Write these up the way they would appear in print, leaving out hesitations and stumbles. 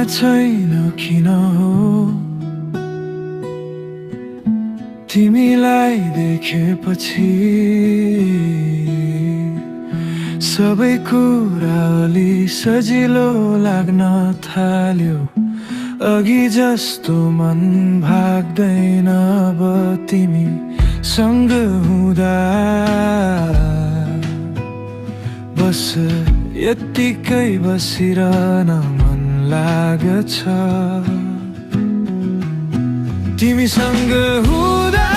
छैन किन हो तिमीलाई देखेपछि सबै कुरा अलि सजिलो लाग्न थाल्यो। अघि जस्तो मन भाग्दैन अब तिमी सँग हुँदा। बस यत्तिकै बसिरहन मन लाग्छ तिमीसँग हुँदा।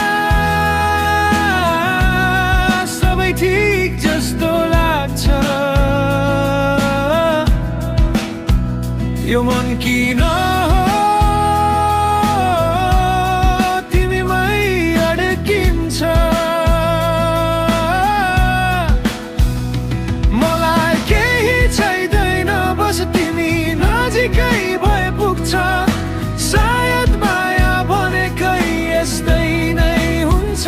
सबै ठिक जस्तो लाग्छ यो मन किन हो तिमीमै अड्किन्छ। मलाई केही चाहिँदैन बस तिमी नजिकै भए पुग्छ। सायद माया भनेकै यस्तै नै हुन्छ।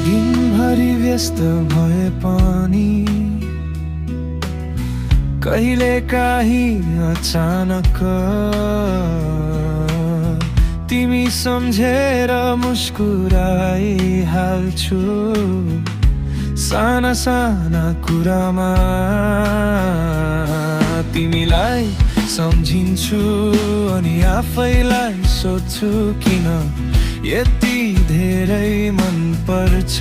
दिनभरि व्यस्त भए पनि कहिलेकाहीँ अचानक तिमी सम्झेर मुस्कुराइहाल्छु। साना साना कुरामा तिमीलाई सम्झिन्छु अनि आफैलाई सोध्छु किन यति धेरै मन पर्छ।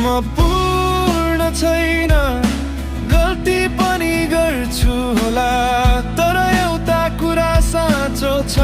म पूर्ण छैन गल्ती पनि गर्छु होला तर एउटा कुरा साँचो छ